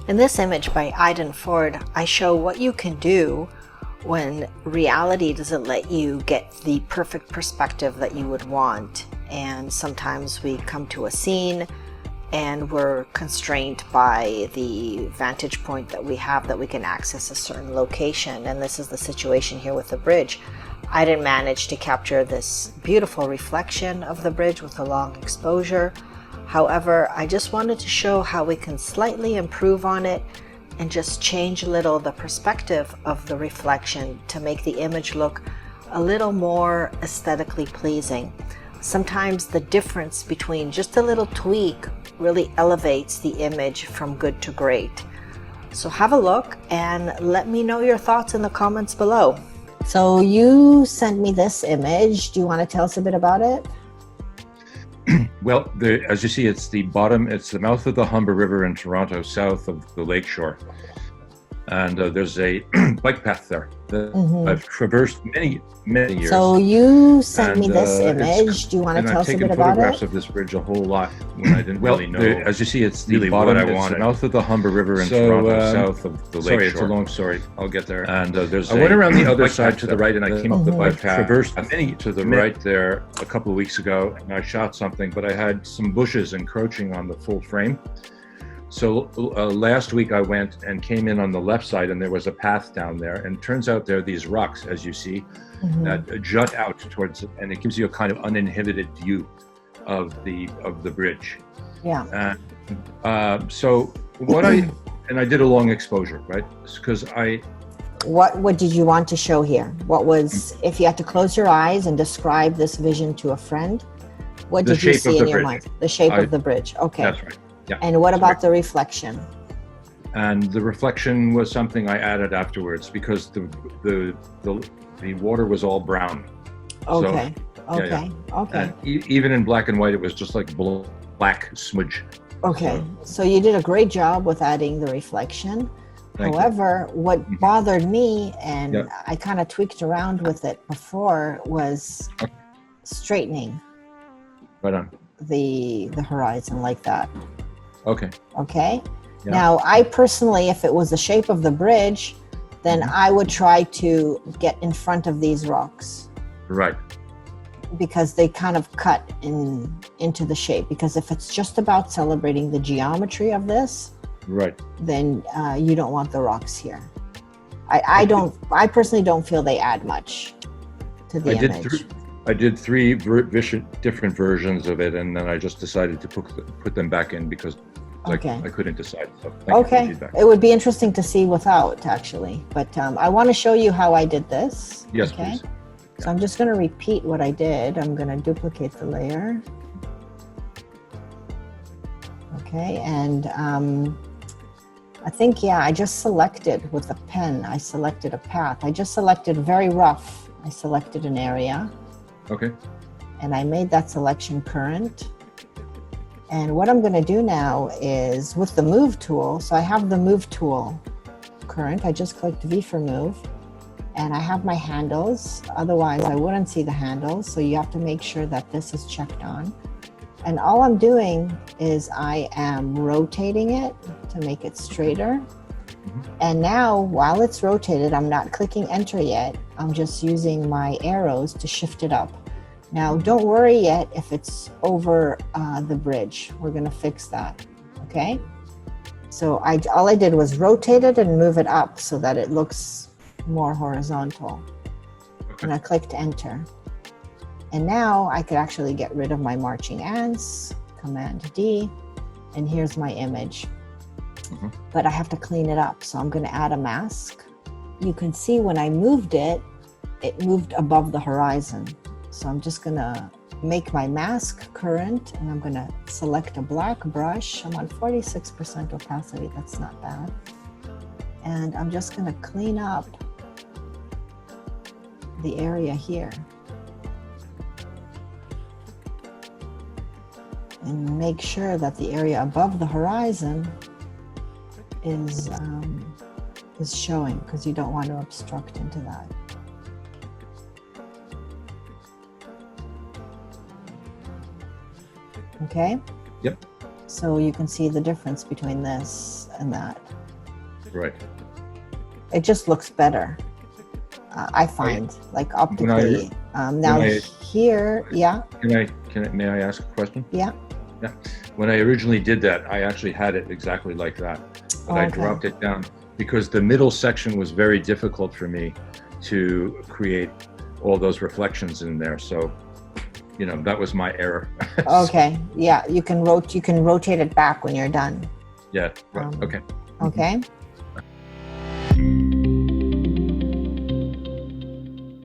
In this image by Iden Ford, I show what you can do when reality doesn't let you get the perfect perspective that you would want. And sometimes we come to a scene and we're constrained by the vantage point that we have that we can access a certain location. And this is the situation here with the bridge. I didn't manage to capture this beautiful reflection of the bridge with a long exposure. However, I just wanted to show how we can slightly improve on it and just change a little the perspective of the reflection to make the image look a little more aesthetically pleasing. Sometimes the difference between just a little tweak really elevates the image from good to great. So have a look and let me know your thoughts in the comments below. So you sent me this image. Do you want to tell us a bit about it? Well, as you see, it's the mouth of the Humber River in Toronto, south of the lakeshore. And there's a bike path there that I've traversed many years. So you sent me this image. Do you want to tell us a bit about it? I've taken photographs of this bridge a whole lot when I didn't really know. As you see, it's really what I wanted. The mouth of the Humber River in Toronto, south of the lakeshore. Sorry, it's a long story. I'll get there. And I went around the other side to the right, and I came up the bike path. Traversed many to the right there a couple of weeks ago, and I shot something, but I had some bushes encroaching on the full frame. So last week I went and came in on the left side, and there was a path down there, and it turns out there are these rocks, as you see, that jut out towards it, and it gives you a kind of uninhibited view of the bridge. Yeah. And so I did a long exposure, right? Because What did you want to show here? What was, if you had to close your eyes and describe this vision to a friend, what did you see in your mind? The shape of the bridge. Okay. That's right. Yeah. And what about the reflection? And the reflection was something I added afterwards because the water was all brown. Okay. So, okay. Okay. And even in black and white, it was just like black smudge. Okay. So you did a great job with adding the reflection. However, what bothered me, and I kind of tweaked around with it before, was straightening the horizon like that. Okay. Okay. Yeah. Now, I personally, if it was the shape of the bridge, then I would try to get in front of these rocks. Right. Because they kind of cut into the shape. Because if it's just about celebrating the geometry of this, right, then you don't want the rocks here. I personally don't feel they add much to the image. I did three different versions of it, and then I just decided to put them back in because I couldn't decide. So thank you for the it would be interesting to see without, actually. But I want to show you how I did this. Yes, please. So I'm just going to repeat what I did. I'm going to duplicate the layer. Okay, and I think, I just selected with a pen. I selected a path. I just selected very rough. I selected an area. Okay. And I made that selection current. And what I'm going to do now is with the move tool. So I have the move tool current. I just clicked V for move. And I have my handles. Otherwise, I wouldn't see the handles. So you have to make sure that this is checked on. And all I'm doing is I am rotating it to make it straighter. And now, while it's rotated, I'm not clicking enter yet. I'm just using my arrows to shift it up. Now, don't worry yet if it's over the bridge. We're going to fix that, okay? So all I did was rotate it and move it up so that it looks more horizontal. Okay. And I clicked enter. And now I could actually get rid of my marching ants, Command D, and here's my image. But I have to clean it up, so I'm going to add a mask. You can see when I moved it, it moved above the horizon. So I'm just going to make my mask current, and I'm going to select a black brush. I'm on 46% opacity, that's not bad. And I'm just going to clean up the area here. And make sure that the area above the horizon is showing, because you don't want to obstruct into that. Okay? Yep. So you can see the difference between this and that. Right. It just looks better. I find, like optically. Now here, yeah. May I ask a question? Yeah. Yeah. When I originally did that, I actually had it exactly like that, but I dropped it down because the middle section was very difficult for me to create all those reflections in there. So, you know, that was my error. Okay. Yeah. You can rotate it back when you're done. Yeah. Right. Okay. Okay.